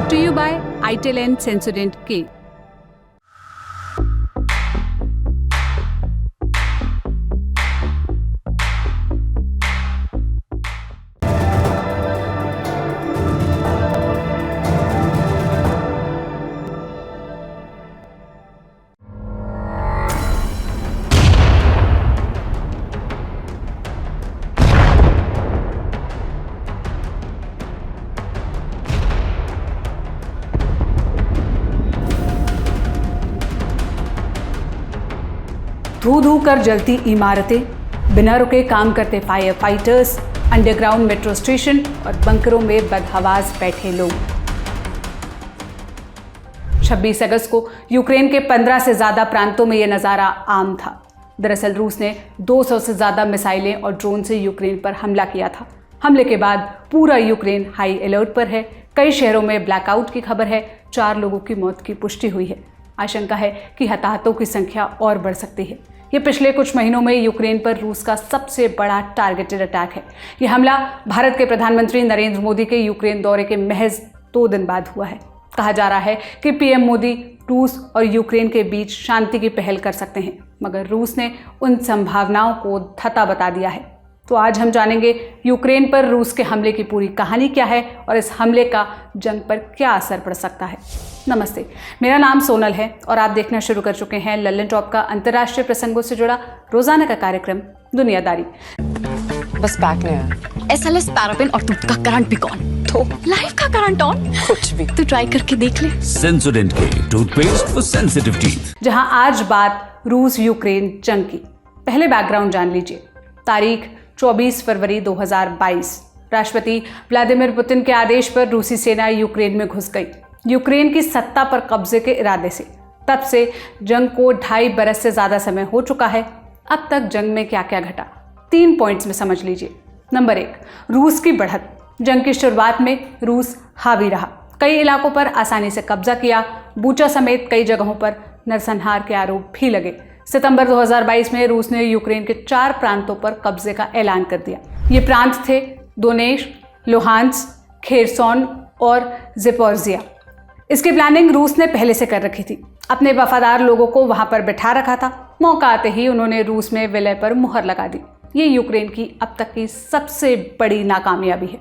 brought to you by ITEL and Sensodyne K. धू धू कर जलती इमारतें, बिना रुके काम करते fire fighters, underground metro station और बंकरों में बदहवास बैठे लोग। 26 अगस्त को यूक्रेन के 15 से ज्यादा प्रांतों में यह नजारा आम था। दरअसल रूस ने 200 से ज्यादा मिसाइलें और ड्रोन से यूक्रेन पर हमला किया था। हमले के बाद पूरा यूक्रेन हाई अलर्ट पर है। कई शहरों में ब्लैकआउट की खबर है। 4 लोगों की मौत की पुष्टि हुई है। आशंका है कि हताहतों की संख्या और बढ़ सकती है। ये पिछले कुछ महीनों में यूक्रेन पर रूस का सबसे बड़ा टारगेटेड अटैक है। यह हमला भारत के प्रधानमंत्री नरेंद्र मोदी के यूक्रेन दौरे के महज 2 दिन बाद हुआ है। कहा जा रहा है कि पीएम मोदी रूस और यूक्रेन के बीच शांति की पहल कर सकते हैं, मगर रूस ने उन संभावनाओं को धता बता दिया है। तो आज हम जानेंगे यूक्रेन पर रूस के हमले की पूरी कहानी क्या है और इस हमले का जंग पर क्या असर पड़ सकता है। नमस्ते, मेरा नाम सोनल है और आप देखना शुरू कर चुके हैं लल्लन टॉप का अंतर्राष्ट्रीय प्रसंगों से जुड़ा रोजाना का कार्यक्रम दुनियादारी। बस पैक नहीं है। एसएलएस पैराफिन और दूध का करंट भी कौन? तो लाइफ का करंट ऑन? कुछ भी। तो ट्राई करके देख ले। सेंसोडेंट के टूथपेस्ट फॉर सेंसिटिव टीथ। जहां आज बात रूस यूक्रेन जंग की। पहले बैकग्राउंड जान लीजिए। तारीख 24 फरवरी 2022। राष्ट्रपति व्लादिमीर पुतिन के आदेश पर रूसी सेना यूक्रेन में घुस गई, यूक्रेन की सत्ता पर कब्जे के इरादे से। तब से जंग को 2.5 बरस से ज्यादा समय हो चुका है। अब तक जंग में क्या क्या घटा, 3 पॉइंट्स में समझ लीजिए। नंबर 1, रूस की बढ़त। जंग की शुरुआत में रूस हावी रहा, कई इलाकों पर आसानी से कब्जा किया। बूचा समेत कई जगहों पर नरसंहार के आरोप भी लगे। सितंबर 2022 में रूस ने यूक्रेन के 4 प्रांतों पर कब्जे का ऐलान कर दिया। ये प्रांत थे दोनेत्स्क, लुहांस्क, खेरसोन और ज़पोरिज़िया। इसकी प्लानिंग रूस ने पहले से कर रखी थी। अपने वफादार लोगों को वहां पर बिठा रखा था। मौका आते ही उन्होंने रूस में विलय पर मुहर लगा दी। ये यूक्रेन की अब तक की सबसे बड़ी नाकामयाबी है।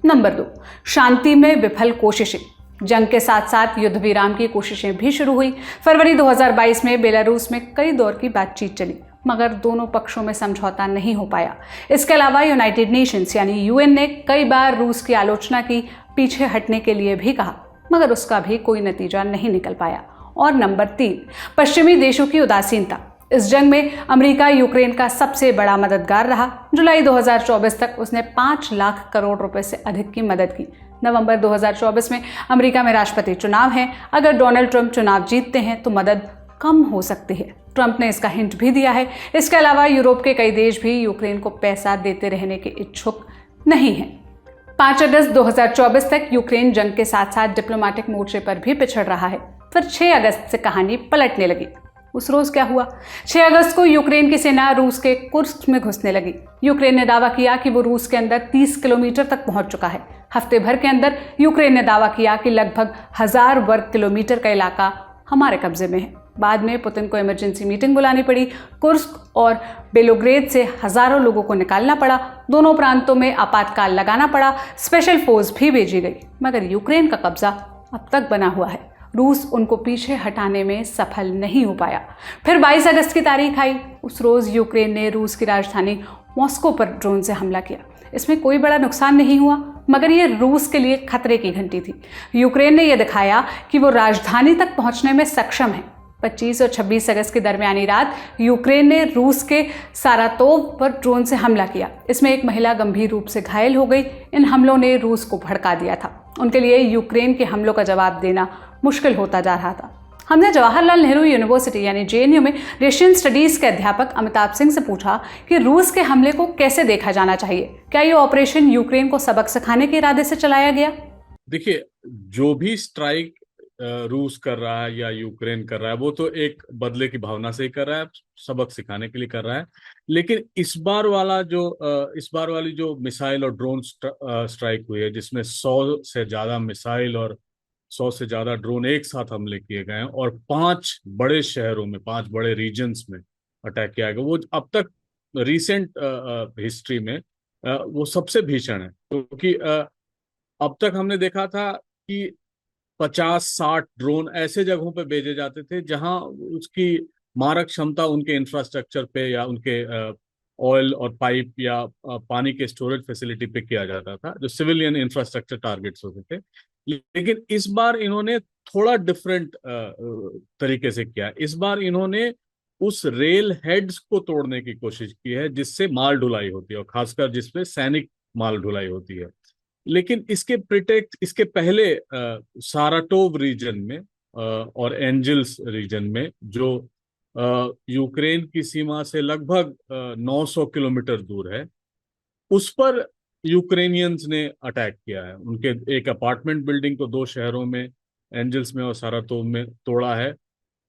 नंबर 2, शांति में विफल कोशिशें। जंग के साथ साथ युद्ध विराम की कोशिशें भी शुरू हुई। फरवरी 2022 में बेलारूस में कई दौर की बातचीत चली, मगर दोनों पक्षों में समझौता नहीं हो पाया। इसके अलावा यूनाइटेड नेशंस यानी यूएन ने कई बार रूस की आलोचना की, पीछे हटने के लिए भी कहा, मगर उसका भी कोई नतीजा नहीं निकल पाया। और नंबर 3, पश्चिमी देशों की उदासीनता। इस जंग में अमेरिका यूक्रेन का सबसे बड़ा मददगार रहा। जुलाई 2024 तक उसने 5 लाख करोड़ रुपए से अधिक की मदद की। नवंबर 2024 में अमेरिका में राष्ट्रपति चुनाव हैं। अगर डोनाल्ड ट्रंप चुनाव जीतते हैं तो मदद कम हो सकती है। ट्रंप ने इसका हिंट भी दिया है। इसके अलावा यूरोप के कई देश भी यूक्रेन को पैसा देते रहने के इच्छुक नहीं हैं। 5 अगस्त 2024 तक यूक्रेन जंग के साथ साथ डिप्लोमेटिक मोर्चे पर भी पिछड़ रहा है। फिर 6 अगस्त से कहानी पलटने लगी। उस रोज क्या हुआ? 6 अगस्त को यूक्रेन की सेना रूस के कुर्स्क में घुसने लगी। यूक्रेन ने दावा किया कि वो रूस के अंदर 30 किलोमीटर तक पहुंच चुका है। हफ्ते भर के अंदर यूक्रेन ने दावा किया कि लगभग 1000 वर्ग किलोमीटर का इलाका हमारे कब्जे में है। बाद में पुतिन को इमरजेंसी मीटिंग बुलानी पड़ी। कुर्स्क और बेलोग्रेद से हजारों लोगों को निकालना पड़ा। दोनों प्रांतों में आपातकाल लगाना पड़ा। स्पेशल फोर्स भी भेजी गई, मगर यूक्रेन का कब्जा अब तक बना हुआ है। रूस उनको पीछे हटाने में सफल नहीं हो पाया। फिर 22 अगस्त की तारीख आई। उस रोज यूक्रेन ने रूस की राजधानी मॉस्को पर ड्रोन से हमला किया। इसमें कोई बड़ा नुकसान नहीं हुआ, मगर ये रूस के लिए खतरे की घंटी थी। यूक्रेन ने यह दिखाया कि वो राजधानी तक पहुंचने में सक्षम है। 25 और 26 अगस्त की दरमियानी रात यूक्रेन ने रूस के सारातोव पर ड्रोन से हमला किया। इसमें एक महिला गंभीर रूप से घायल हो गई। इन हमलों ने रूस को भड़का दिया था। उनके लिए यूक्रेन के हमलों का जवाब देना मुश्किल होता जा रहा था। हमने जवाहरलाल नेहरू यूनिवर्सिटी यानी जेएनयू में एशियन स्टडीज के अध्यापक अमिताभ सिंह से पूछा कि रूस के हमले को कैसे देखा जाना चाहिए। क्या ये ऑपरेशन यूक्रेन को सबक सिखाने के इरादे से चलाया गया? देखिए, जो भी स्ट्राइक रूस कर रहा है या यूक्रेन कर रहा है, वो तो एक बदले की भावना से ही कर रहा है, सबक सिखाने के लिए कर रहा है। लेकिन इस बार वाली जो मिसाइल और ड्रोन स्ट्राइक हुई है, जिसमें 100 से ज्यादा मिसाइल और 100 से ज्यादा ड्रोन एक साथ हमले किए गए हैं और 5 बड़े शहरों में, 5 बड़े रीजन्स में अटैक किया गया। वो अब तक रिसेंट हिस्ट्री में वो सबसे भीषण है, क्योंकि अब तक हमने देखा था कि 50-60 ड्रोन ऐसे जगहों पे भेजे जाते थे जहां उसकी मारक क्षमता उनके इंफ्रास्ट्रक्चर पे या उनके ऑयल और पाइप या पानी के स्टोरेज फैसिलिटी पे किया जाता था, जो सिविलियन इंफ्रास्ट्रक्चर टारगेट्स होते थे। लेकिन इस बार इन्होंने थोड़ा डिफरेंट तरीके से किया। इस बार इन्होंने उस रेल हेड्स को तोड़ने की कोशिश की है जिससे माल ढुलाई होती है, और खासकर जिसपे सैनिक माल ढुलाई होती है। लेकिन इसके पहले साराटोव रीजन में और एंजल्स रीजन में, जो यूक्रेन की सीमा से लगभग 900 किलोमीटर दूर है, उस पर यूक्रेनियंस ने अटैक किया है। उनके एक अपार्टमेंट बिल्डिंग को 2 शहरों में, एंजल्स में और साराटोव में, तोड़ा है।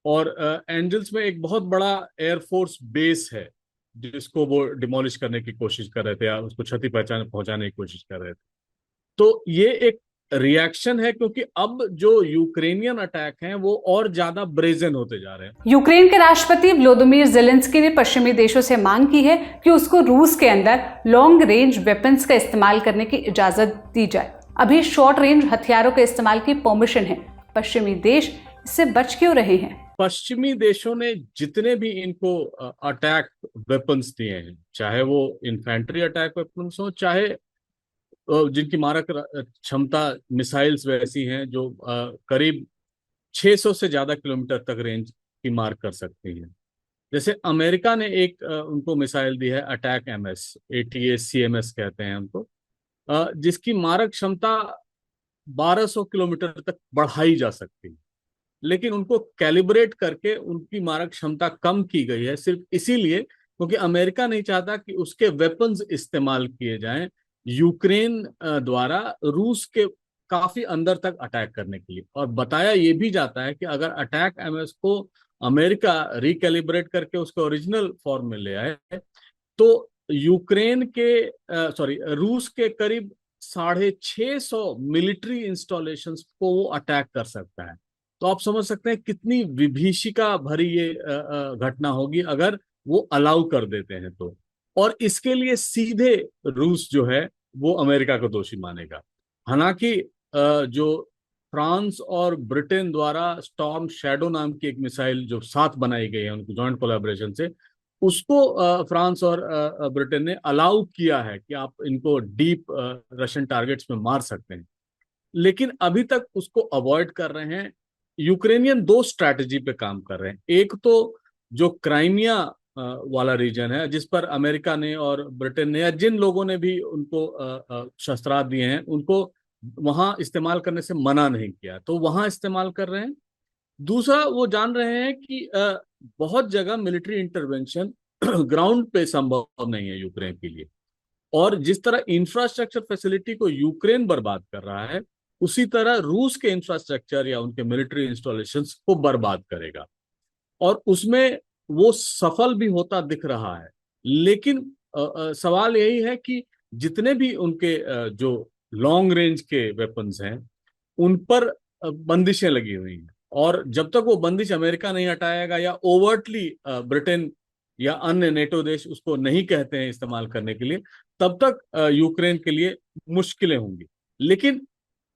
और एंजल्स में एक बहुत बड़ा एयरफोर्स बेस है जिसको वो डिमोलिश करने की कोशिश कर रहे थे या उसको क्षति पहुंचाने की कोशिश कर रहे थे। तो ये एक रिएक्शन है, क्योंकि अब जो यूक्रेनियन अटैक हैं वो और ज्यादा ब्रेजन होते जा रहे हैं। यूक्रेन के राष्ट्रपति व्लादिमीर ज़ेलेंस्की ने पश्चिमी देशों से मांग की है कि उसको रूस के अंदर लॉन्ग रेंज वेपन्स का इस्तेमाल करने की इजाजत दी जाए। अभी शॉर्ट रेंज हथियारों के इस्तेमाल की परमिशन है। पश्चिमी देश इससे बच क्यों रहे हैं? पश्चिमी देशों ने जितने भी इनको अटैक वेपन्स दिए हैं, चाहे वो इन्फेंट्री अटैक वेपन्स हो, चाहे जिनकी मारक क्षमता मिसाइल्स वैसी हैं जो करीब 600 से ज्यादा किलोमीटर तक रेंज की मार कर सकती हैं। जैसे अमेरिका ने एक उनको मिसाइल दी है, अटैक एमएस, ATACMS कहते हैं उनको, जिसकी मारक क्षमता 1200 किलोमीटर तक बढ़ाई जा सकती है। लेकिन उनको कैलिब्रेट करके उनकी मारक क्षमता कम की गई है, सिर्फ इसीलिए क्योंकि अमेरिका नहीं चाहता कि उसके वेपन्स इस्तेमाल किए जाएं यूक्रेन द्वारा रूस के काफी अंदर तक अटैक करने के लिए। और बताया ये भी जाता है कि अगर अटैक एमएस को अमेरिका रिकैलिब्रेट करके उसके ओरिजिनल फॉर्म में ले आए तो रूस के करीब 650 मिलिट्री इंस्टॉलेशंस को वो अटैक कर सकता है। तो आप समझ सकते हैं कितनी विभीषिका भरी ये घटना होगी अगर वो अलाउ कर देते हैं तो। और इसके लिए सीधे रूस जो है वो अमेरिका को दोषी मानेगा। हालांकि जो फ्रांस और ब्रिटेन द्वारा स्टॉर्म शैडो नाम की एक मिसाइल जो साथ बनाई गई है उनकी जॉइंट कोलैबोरेशन से, उसको फ्रांस और ब्रिटेन ने अलाउ किया है कि आप इनको डीप रशियन टारगेट्स में मार सकते हैं, लेकिन अभी तक उसको अवॉइड कर रहे हैं। यूक्रेनियन 2 स्ट्रैटेजी पे काम कर रहे हैं। एक तो जो क्राइमिया वाला रीजन है जिस पर अमेरिका ने और ब्रिटेन ने या जिन लोगों ने भी उनको शस्त्रास्त्र दिए हैं उनको वहां इस्तेमाल करने से मना नहीं किया, तो वहां इस्तेमाल कर रहे हैं। दूसरा, वो जान रहे हैं कि बहुत जगह मिलिट्री इंटरवेंशन ग्राउंड पे संभव नहीं है यूक्रेन के लिए, और जिस तरह इंफ्रास्ट्रक्चर फैसिलिटी को यूक्रेन बर्बाद कर रहा है उसी तरह रूस के इंफ्रास्ट्रक्चर या उनके मिलिट्री इंस्टॉलेशंस को बर्बाद करेगा, और उसमें वो सफल भी होता दिख रहा है। लेकिन सवाल यही है कि जितने भी उनके जो लॉन्ग रेंज के वेपन्स हैं उन पर बंदिशें लगी हुई हैं, और जब तक वो बंदिश अमेरिका नहीं हटाएगा या ओवर्टली ब्रिटेन या अन्य नेटो देश उसको नहीं कहते हैं इस्तेमाल करने के लिए, तब तक यूक्रेन के लिए मुश्किलें होंगी। लेकिन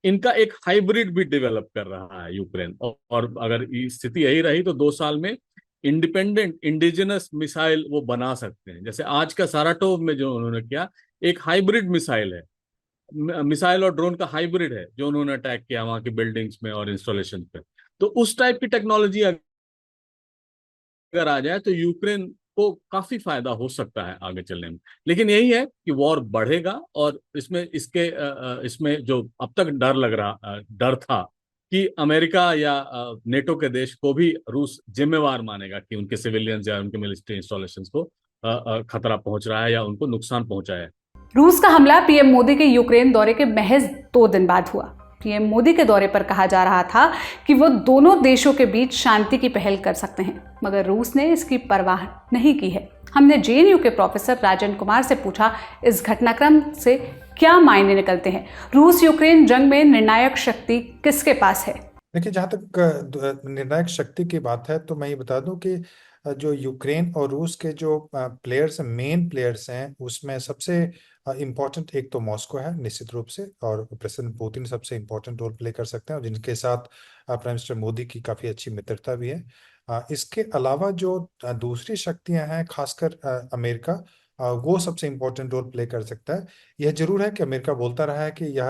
इनका एक हाइब्रिड भी डेवलप कर रहा है यूक्रेन, और अगर स्थिति यही रही तो 2 साल में इंडिपेंडेंट इंडिजिनस मिसाइल वो बना सकते हैं। जैसे आज का साराटोव में जो उन्होंने किया, एक हाइब्रिड मिसाइल है, मिसाइल और ड्रोन का हाइब्रिड है जो उन्होंने अटैक किया वहां की बिल्डिंग्स में और इंस्टॉलेशन पे। तो उस टाइप की टेक्नोलॉजी अगर आ जाए तो यूक्रेन को काफी फायदा हो सकता है आगे चलने में। लेकिन यही है कि वॉर बढ़ेगा, और इसमें जो अब तक डर था कि अमेरिका या नेटो के देश को भी रूस जिम्मेवार मानेगा कि उनके सिविलियंस या उनके मिलिट्री इंस्टॉलेशंस को खतरा पहुंच रहा है या उनको नुकसान पहुंचा है। रूस का हमला पीएम मोदी के यूक्रेन दौरे के महज 2 दिन बाद हुआ। पीएम मोदी के दौरे पर कहा जा रहा था कि वो दोनों देशों के बीच शांति की पहल कर सकते हैं, मगर रूस ने इसकी परवाह नहीं की है। हमने JNU के प्रोफेसर राजन कुमार से पूछा इस घटनाक्रम से क्या मायने निकलते हैं? रूस यूक्रेन जंग में निर्णायक शक्ति किसके पास है? देखिए, जहाँ तक निर्णायक शक्ति की बात है तो मैं ये बता दूं कि जो यूक्रेन और रूस के जो प्लेयर्स मेन प्लेयर्स हैं उसमें सबसे इम्पोर्टेंट एक तो मॉस्को है निश्चित रूप से, और प्रेसिडेंट पुतिन सबसे इम्पोर्टेंट रोल प्ले कर सकते हैं और जिनके साथ प्राइम मिनिस्टर मोदी की काफ़ी अच्छी मित्रता भी है। इसके अलावा जो दूसरी शक्तियां हैं खासकर अमेरिका, वो सबसे इम्पोर्टेंट रोल प्ले कर सकता है। यह जरूर है कि अमेरिका बोलता रहा है कि यह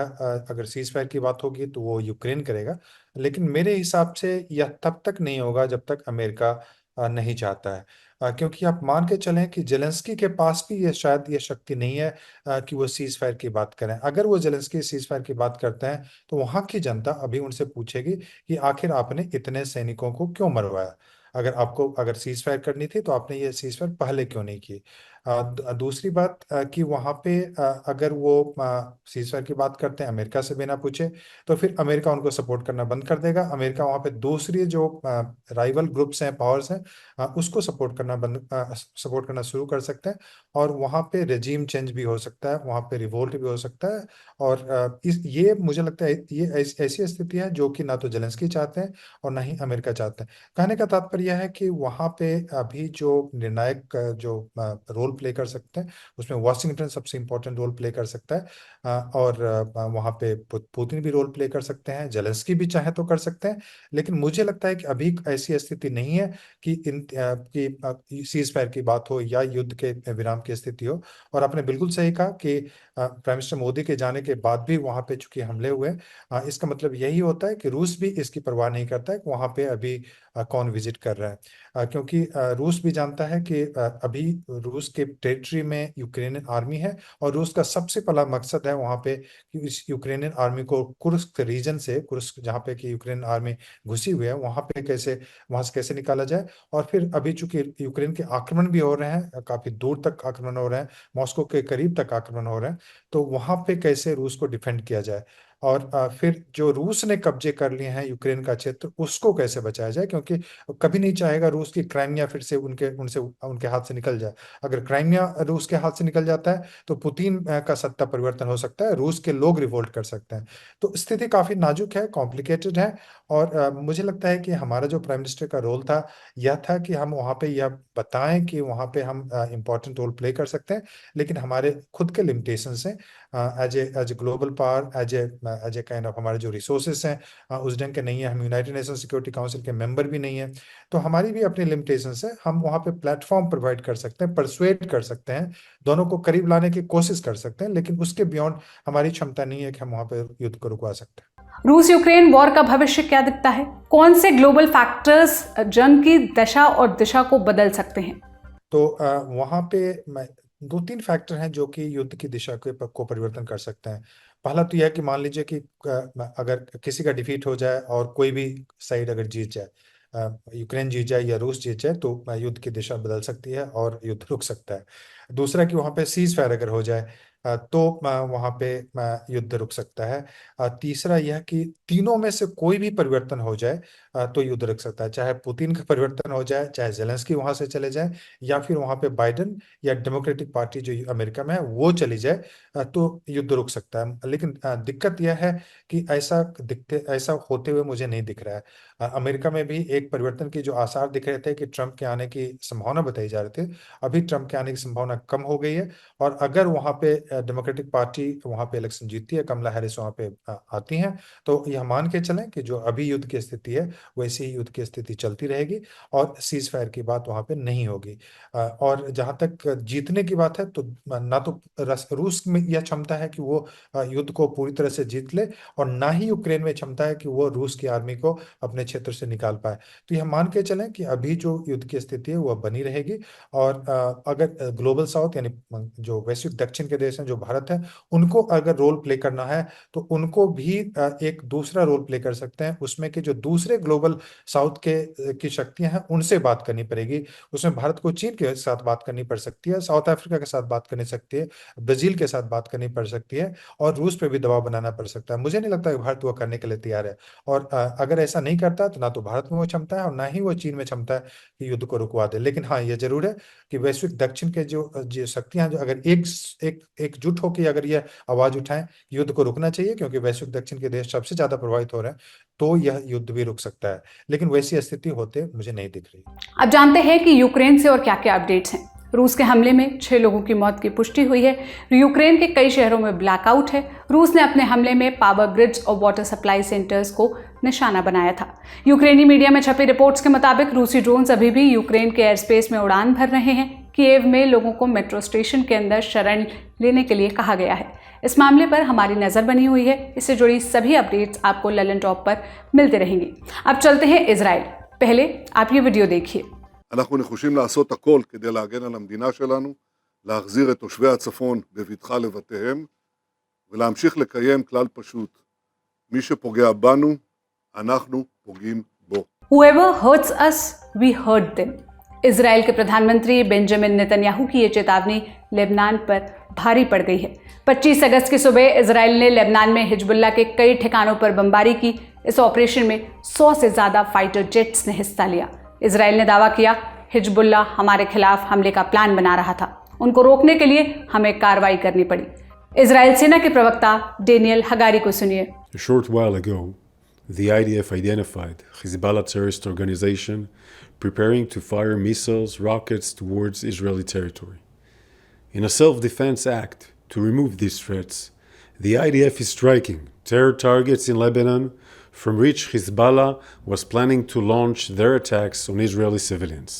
अगर सीज फायर की बात होगी तो वो यूक्रेन करेगा, लेकिन मेरे हिसाब से यह तब तक नहीं होगा जब तक अमेरिका नहीं चाहता है। क्योंकि आप मान के चलें कि जेलेंस्की के पास भी ये शायद ये शक्ति नहीं है कि वो सीज फायर की बात करें। अगर वो जेलेंस्की सीज फायर की बात करते हैं तो वहां की जनता अभी उनसे पूछेगी कि आखिर आपने इतने सैनिकों को क्यों मरवाया। अगर सीज फायर करनी थी तो आपने ये सीज फायर पहले क्यों नहीं की। दूसरी बात कि वहां पे अगर वो सीज फायर की बात करते हैं अमेरिका से बिना पूछे तो फिर अमेरिका उनको सपोर्ट करना बंद कर देगा। अमेरिका वहां पे दूसरी जो राइवल ग्रुप्स हैं, पावर्स हैं, उसको सपोर्ट करना शुरू कर सकते हैं और वहां पे रेजीम चेंज भी हो सकता है, वहां पे रिवोल्ट भी हो सकता है। और ये मुझे लगता है ये ऐसी स्थिति है जो कि ना तो जेलेंस्की चाहते हैं और ना ही अमेरिका चाहते हैं। कहने का तात्पर्य यह है कि वहां पे अभी जो निर्णायक जो रोल प्ले कर सकते हैं उसमें वाशिंगटन सबसे इंपॉर्टेंट रोल प्ले कर सकता है। और वहां पे पुतिन भी रोल प्ले कर सकते हैं, जेलेंस्की भी चाहे तो कर सकते हैं। लेकिन मुझे लगता है कि अभी ऐसी स्थिति नहीं है कि सीज फायर की बात हो या युद्ध के विराम की स्थिति हो। और आपने बिल्कुल सही कहा कि प्राइम मिनिस्टर मोदी के जाने के बाद भी वहां पे चूंकि हमले हुए, इसका मतलब यही होता है कि रूस भी इसकी परवाह नहीं करता है कि वहां पे अभी कौन विजिट कर रहा है। क्योंकि रूस भी जानता है कि अभी रूस के टेरिटरी में यूक्रेनियन आर्मी है और रूस का सबसे पहला मकसद है वहां पे कि इस यूक्रेनियन आर्मी को कुर्स्क रीजन से, कुर्स्क जहाँ पे कि यूक्रेन आर्मी घुसी हुई है वहां से कैसे निकाला जाए। और फिर अभी चूंकि यूक्रेन के आक्रमण भी हो रहे हैं, काफी दूर तक आक्रमण हो रहे हैं, मॉस्को के करीब तक आक्रमण हो रहे हैं, तो वहां पे कैसे रूस को डिफेंड किया जाए। और फिर जो रूस ने कब्जे कर लिए हैं यूक्रेन का क्षेत्र उसको कैसे बचाया जाए, क्योंकि कभी नहीं चाहेगा रूस की क्राइमिया फिर से उनके हाथ से निकल जाए। अगर क्राइमिया रूस के हाथ से निकल जाता है तो पुतिन का सत्ता परिवर्तन हो सकता है, रूस के लोग रिवोल्ट कर सकते हैं। तो स्थिति काफी नाजुक है, कॉम्प्लिकेटेड है। और मुझे लगता है कि हमारा जो प्राइम मिनिस्टर का रोल था यह था कि हम वहाँ पे यह बताएं कि वहाँ पे हम इम्पोर्टेंट रोल प्ले कर सकते हैं, लेकिन हमारे खुद के लिमिटेशंस हैं as a global power, as a kind of हमारे जो रिसोर्सेस हैं उस ढंग के नहीं है। हम यूनाइटेड नेशन सिक्योरिटी काउंसिल के मेंबर भी नहीं है, तो हमारी भी अपनी लिमिटेशंस है। हम वहाँ पे प्लेटफॉर्म प्रोवाइड कर सकते हैं, परसुएट कर सकते हैं, दोनों को करीब लाने की कोशिश कर सकते हैं, लेकिन उसके बियॉन्ड हमारी क्षमता नहीं है कि हम वहाँ पे युद्ध को रुकवा सकते हैं। रूस यूक्रेन वॉर का भविष्य क्या दिखता है? कौन से ग्लोबल फैक्टर्स जंग की दशा और दिशा को बदल सकते हैं? तो वहाँ पे दो तीन फैक्टर हैं जो कि युद्ध की दिशा को परिवर्तन कर सकते हैं। पहला तो यह है कि मान लीजिए कि अगर किसी का डिफीट हो जाए और कोई भी साइड अगर जीत जाए, यूक्रेन जीत जाए या रूस जीत जाए, तो युद्ध की दिशा बदल सकती है और युद्ध रुक सकता है। दूसरा कि वहाँ पे सीज फायर अगर हो जाए तो वहाँ पे युद्ध रुक सकता है। तीसरा यह कि तीनों में से कोई भी परिवर्तन हो जाए तो युद्ध रुक सकता है, चाहे पुतिन का परिवर्तन हो जाए, चाहे जेलेंस्की वहां से चले जाए, या फिर वहां पे बाइडेन या डेमोक्रेटिक पार्टी जो अमेरिका में है वो चली जाए, तो युद्ध रुक सकता है। लेकिन दिक्कत यह है कि ऐसा होते हुए मुझे नहीं दिख रहा है। अमेरिका में भी एक परिवर्तन की जो आसार दिख रहे थे कि ट्रंप के आने की संभावना बताई जा रही थी, अभी ट्रंप के आने की संभावना कम हो गई है। और अगर वहां पे डेमोक्रेटिक पार्टी वहां पे इलेक्शन जीतती है, कमला हैरिस वहां पे आती हैं, तो यह मान के चलें कि जो अभी युद्ध की स्थिति है वैसी ही युद्ध की स्थिति चलती रहेगी और सीज फायर की बात वहां पे नहीं होगी। और जहां तक जीतने की बात है तो ना तो रूस में यह क्षमता है कि वो युद्ध को पूरी तरह से जीत ले, और ना ही यूक्रेन में क्षमता है कि वो रूस की आर्मी को अपने क्षेत्र से निकाल पाए। तो यह मान के चलें कि अभी जो युद्ध की स्थिति है वह बनी रहेगी। और अगर ग्लोबल साउथ यानी जो वैश्विक दक्षिण के देश हैं, जो भारत है, उनको अगर रोल प्ले करना है तो उनको भी एक दूसरा रोल प्ले कर सकते हैं। उसमें कि जो दूसरे ग्लोबल साउथ की शक्तियां हैं उनसे बात करनी पड़ेगी। उसमें भारत को चीन के साथ बात करनी पड़ सकती है, साउथ अफ्रीका के साथ बात करनी सकती है, ब्राजील के साथ बात करनी पड़ सकती है, और रूस पे भी दबाव बनाना पड़ सकता है। मुझे नहीं लगता कि भारत वो करने के लिए तैयार है। और अगर ऐसा नहीं करता तो ना तो भारत में वो क्षमता है और ना ही वो चीन में क्षमता है कि युद्ध को रुकवा दे। लेकिन हाँ, ये जरूर है कि वैश्विक दक्षिण के जो शक्तियां जो अगर एक एकजुट होकर अगर ये आवाज उठाएं युद्ध को रुकना चाहिए, क्योंकि वैश्विक दक्षिण के देश सबसे ज्यादा प्रभावित हो रहे हैं, तो यह युद्ध भी रुक सकता है। लेकिन वैसी स्थिति होते मुझे नहीं दिख रही। अब जानते हैं कि यूक्रेन से और क्या क्या अपडेट्स हैं। रूस के हमले में 6 लोगों की मौत की पुष्टि हुई है। यूक्रेन के कई शहरों में ब्लैकआउट है। रूस ने अपने हमले में पावर ग्रिड्स और वाटर सप्लाई सेंटर्स को निशाना बनाया था। यूक्रेनी मीडिया में छपी रिपोर्ट्स के मुताबिक रूसी ड्रोन्स अभी भी यूक्रेन के एयर स्पेस में उड़ान भर रहे हैं। कीव में लोगों को मेट्रो स्टेशन के अंदर शरण लेने के लिए कहा गया है। इस मामले पर हमारी नजर बनी हुई है। इससे जुड़ी सभी अपडेट्स आपको ललन टॉप पर मिलते रहेंगी। अब चलते हैं इजराइल। पहले आप ये वीडियो देखिए। אנחנו נחושים לעשות הכל כדי להגן על המדינה שלנו, להחזיר את תושבי הצפון בבטחה לבתיהם, ולהמשיך לקיים כלל פשוט. מי שפוגע בנו, אנחנו פוגעים בו. Whoever hurts us, we hurt them. Israel के प्रधानमंत्री बेंजामिन नेतन्याहू की ये चेतावनी लेबनान पर भारी पड़ गई है। 25 अगस्त की सुबह इजराइल ने लेबनान में हिजबुल्लाह के कई ठिकानों पर बमबारी की। इस ऑपरेशन में 100 से ज्यादा फाइटर जेट्स ने हिस्सा लिया। इजराइल ने दावा किया हिजबुल्लाह हमारे खिलाफ हमले का प्लान बना रहा था। उनको रोकने के लिए हमें कार्रवाई करनी पड़ी। इजराइल सेना के प्रवक्ता डेनियल हगारी को सुनिए। A short while ago, the IDF identified Hezbollah terrorist organization preparing to fire missiles, rockets towards Israeli territory. In a self-defense act to remove these threats, the IDF is striking terror targets in Lebanon from which Hezbollah was planning to launch their attacks on Israeli civilians.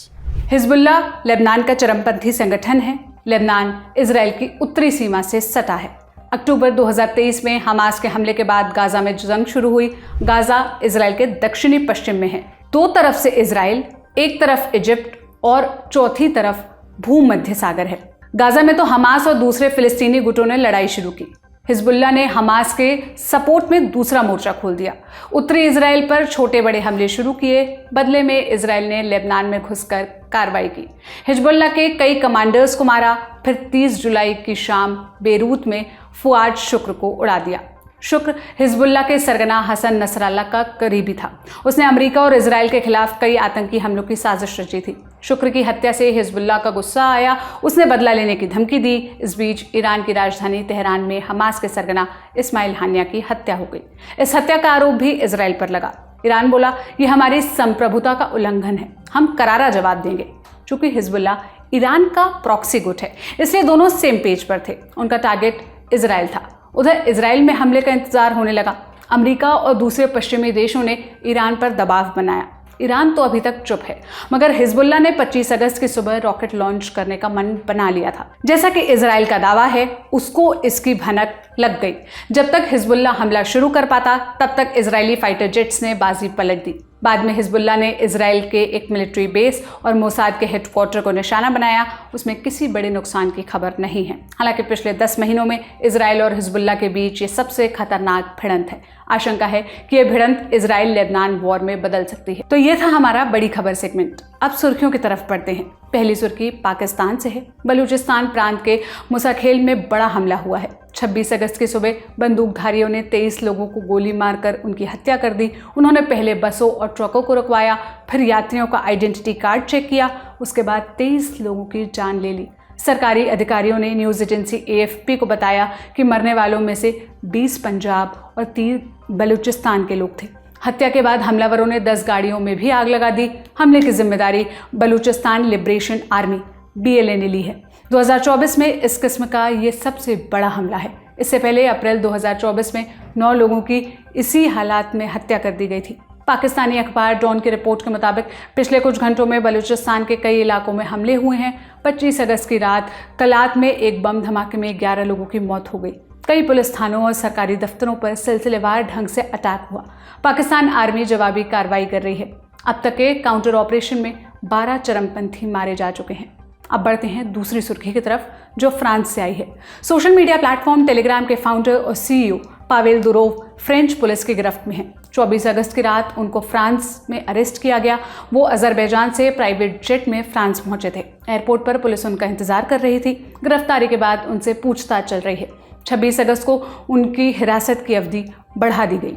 Hezbollah Lebanon का चरमपंथी संगठन है। Lebanon Israel की उत्तरी सीमा से सटा है। अक्टूबर 2023 में Hamas के हमले के बाद गाजा में जंग शुरू हुई। गाजा इजराइल के दक्षिणी पश्चिम में है। 2 तरफ से इजराइल, एक तरफ इजिप्ट और चौथी तरफ भूमध्य सागर है। गाजा में तो हमास और दूसरे फिलिस्तीनी गुटों ने लड़ाई शुरू की। हिजबुल्लाह ने हमास के सपोर्ट में दूसरा मोर्चा खोल दिया। उत्तरी इजराइल पर छोटे बड़े हमले शुरू किए। बदले में इजराइल ने लेबनान में घुसकर कार्रवाई की। हिजबुल्लाह के कई कमांडर्स को मारा। फिर 30 जुलाई की शाम बेरूत में फुआद शुक्र को उड़ा दिया। शुक्र हिजबुल्लाह के सरगना हसन नसरल्लाह का करीबी था। उसने अमेरिका और इजराइल के खिलाफ कई आतंकी हमलों की साजिश रची थी। शुक्र की हत्या से हिजबुल्लाह का गुस्सा आया। उसने बदला लेने की धमकी दी। इस बीच ईरान की राजधानी तेहरान में हमास के सरगना इस्माइल हानिया की हत्या हो गई। इस हत्या का आरोप भी इजराइल पर लगा। ईरान बोला यह हमारी संप्रभुता का उल्लंघन है, हम करारा जवाब देंगे। चूंकि हिजबुल्लाह ईरान का प्रॉक्सी गुट है, इसलिए दोनों सेम पेज पर थे। उनका टारगेट इजराइल था। उधर इजराइल में हमले का इंतजार होने लगा। अमेरिका और दूसरे पश्चिमी देशों ने ईरान पर दबाव बनाया। ईरान तो अभी तक चुप है, मगर हिजबुल्लाह ने 25 अगस्त की सुबह रॉकेट लॉन्च करने का मन बना लिया था। जैसा कि इजराइल का दावा है, उसको इसकी भनक लग गई। जब तक हिजबुल्लाह हमला शुरू कर पाता, तब तक इजरायली फाइटर जेट्स ने बाजी पलट दी। बाद में हिजबुल्लाह ने इजराइल के एक मिलिट्री बेस और मोसाद के हेडक्वार्टर को निशाना बनाया। उसमें किसी बड़े नुकसान की खबर नहीं है। हालांकि पिछले 10 महीनों में इजराइल और हिजबुल्लाह के बीच ये सबसे खतरनाक भिड़ंत है। आशंका है कि यह भिड़ंत इजराइल लेबनान वॉर में बदल सकती है। तो ये था हमारा बड़ी खबर सेगमेंट। अब सुर्खियों की तरफ बढ़ते हैं। पहली सुर्खी पाकिस्तान से है। बलूचिस्तान प्रांत के मुसाखेल में बड़ा हमला हुआ है। 26 अगस्त की सुबह बंदूकधारियों ने 23 लोगों को गोली मारकर उनकी हत्या कर दी। उन्होंने पहले बसों और ट्रकों को रुकवाया, फिर यात्रियों का आइडेंटिटी कार्ड चेक किया। उसके बाद 23 लोगों की जान ले ली। सरकारी अधिकारियों ने न्यूज़ एजेंसी AFP को बताया कि मरने वालों में से 20 पंजाब और 3 बलूचिस्तान के लोग थे। हत्या के बाद हमलावरों ने 10 गाड़ियों में भी आग लगा दी। हमले की जिम्मेदारी बलूचिस्तान लिबरेशन आर्मी BLA ने ली है। 2024 में इस किस्म का ये सबसे बड़ा हमला है। इससे पहले अप्रैल 2024 में 9 लोगों की इसी हालात में हत्या कर दी गई थी। पाकिस्तानी अखबार डॉन की रिपोर्ट के मुताबिक पिछले कुछ घंटों में बलूचिस्तान के कई इलाकों में हमले हुए हैं। 25 अगस्त की रात कलात में एक बम धमाके में 11 लोगों की मौत हो गई। कई पुलिस थानों और सरकारी दफ्तरों पर सिलसिलेवार ढंग से अटैक हुआ। पाकिस्तान आर्मी जवाबी कार्रवाई कर रही है। अब तक के काउंटर ऑपरेशन में 12 चरमपंथी मारे जा चुके हैं। अब बढ़ते हैं दूसरी सुर्खी की तरफ, जो फ्रांस से आई है। सोशल मीडिया प्लेटफॉर्म टेलीग्राम के फाउंडर और CEO Pavel Durov French police की गिरफ्त में हैं। 24 अगस्त की रात उनको फ्रांस में अरेस्ट किया गया। वो अजरबैजान से प्राइवेट जेट में फ्रांस पहुंचे थे। एयरपोर्ट पर पुलिस उनका इंतजार कर रही थी। गिरफ्तारी के बाद उनसे पूछताछ चल रही है। 26 अगस्त को उनकी हिरासत की अवधि बढ़ा दी गई।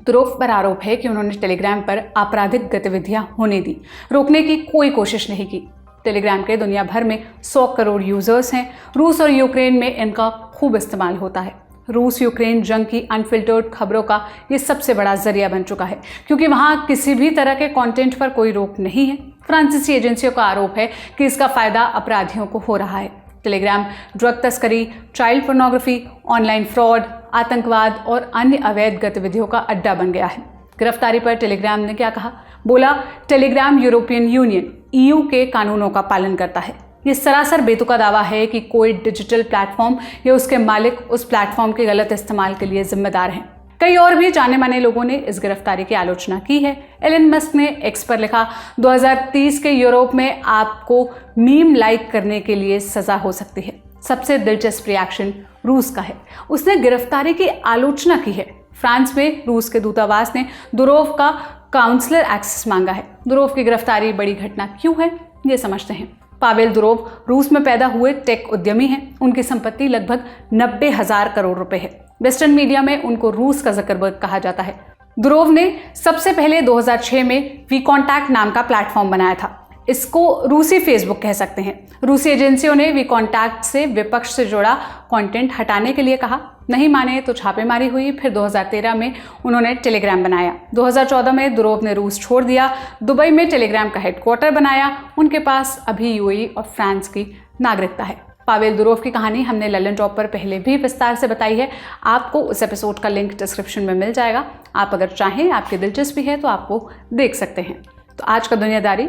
दुरोव पर आरोप है कि उन्होंने टेलीग्राम पर आपराधिक गतिविधियां होने दी। रोकने की कोई कोशिश नहीं की। टेलीग्राम के दुनिया भर में 100 करोड़ यूजर्स हैं। रूस और यूक्रेन में इनका खूब इस्तेमाल होता है। रूस यूक्रेन जंग की अनफिल्टर्ड खबरों का ये सबसे बड़ा जरिया बन चुका है, क्योंकि वहाँ किसी भी तरह के कंटेंट पर कोई रोक नहीं है। फ्रांसीसी एजेंसियों का आरोप है कि इसका फायदा अपराधियों को हो रहा है। टेलीग्राम ड्रग तस्करी, चाइल्ड पोर्नोग्राफी, ऑनलाइन फ्रॉड, आतंकवाद और अन्य अवैध गतिविधियों का अड्डा बन गया है। गिरफ्तारी पर टेलीग्राम ने क्या कहा? बोला, टेलीग्राम यूरोपियन यूनियन EU के कानूनों का पालन करता है। ये सरासर बेतुका दावा है कि कोई डिजिटल प्लेटफॉर्म या उसके मालिक उस प्लेटफॉर्म के गलत इस्तेमाल के लिए जिम्मेदार हैं। कई और भी जाने माने लोगों ने इस गिरफ्तारी की आलोचना की है। एलन मस्क ने एक्स पर लिखा, 2030 के यूरोप में आपको मीम लाइक करने के लिए सजा हो सकती है। सबसे दिलचस्प रिएक्शन रूस का है। उसने गिरफ्तारी की आलोचना की है। फ्रांस में रूस के दूतावास ने दुरोव का काउंसलर एक्सेस मांगा है। दुरोव की गिरफ्तारी बड़ी घटना क्यों है, ये समझते हैं। पावेल दुरोव रूस में पैदा हुए टेक उद्यमी हैं। उनकी संपत्ति लगभग 90,000 करोड़ रुपए है। वेस्टर्न मीडिया में उनको रूस का ज़करबर्ग कहा जाता है। दुरोव ने सबसे पहले 2006 में वीकॉन्टैक्ट नाम का प्लेटफॉर्म बनाया था। इसको रूसी फेसबुक कह सकते हैं। रूसी एजेंसियों ने वीकॉन्टैक्ट से विपक्ष से जुड़ा कंटेंट हटाने के लिए कहा। नहीं माने तो छापेमारी हुई। फिर 2013 में उन्होंने टेलीग्राम बनाया। 2014 में दुरोव ने रूस छोड़ दिया। दुबई में टेलीग्राम का हेडक्वार्टर बनाया। उनके पास अभी UAE और फ्रांस की नागरिकता है। पावेल दुरोव की कहानी हमने ललन टॉप पर पहले भी विस्तार से बताई है। आपको उस एपिसोड का लिंक डिस्क्रिप्शन में मिल जाएगा। आप अगर चाहें, आपकी दिलचस्पी है तो आपको देख सकते हैं। तो आज का दुनियादारी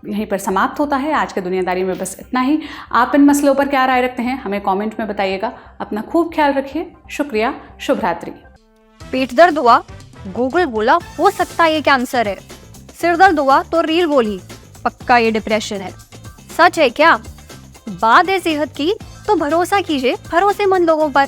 यहीं पर समाप्त होता है। आज के दुनियादारी में बस इतना ही। आप इन मसलों पर क्या राय रखते हैं, हमें कमेंट में बताइएगा। अपना खूब ख्याल रखिए। शुक्रिया। शुभ रात्रि। पेट दर्द हुआ, गूगल बोला हो सकता है ये कैंसर है। सिर दर्द हुआ तो रील बोली पक्का ये डिप्रेशन है। सच है क्या? बात है सेहत की तो भरोसा कीजिए भरोसेमंद लोगों पर।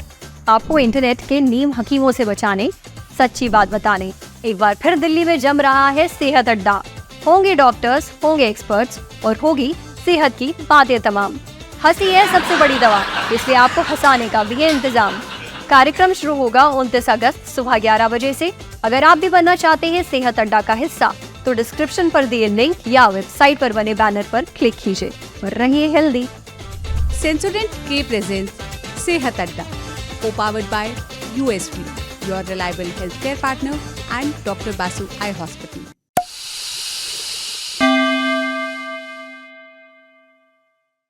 आपको इंटरनेट के नीम हकीमों से बचाने, सच्ची बात बताने एक बार फिर दिल्ली में जम रहा है सेहत अड्डा। होंगे डॉक्टर्स, होंगे एक्सपर्ट्स और होगी सेहत की बातें तमाम। हंसी है सबसे बड़ी दवा, इसलिए आपको हंसाने का भी है इंतजाम। कार्यक्रम शुरू होगा 29 अगस्त सुबह 11 बजे से। अगर आप भी बनना चाहते हैं सेहत अड्डा का हिस्सा तो डिस्क्रिप्शन पर दिए लिंक या वेबसाइट पर बने बैनर पर क्लिक कीजिए और रहिए हेल्दी। सेंसोडेंट के प्रेजेंस सेहत अड्डा, co-powered by USV, your reliable healthcare partner, and Dr. Basu Eye Hospital.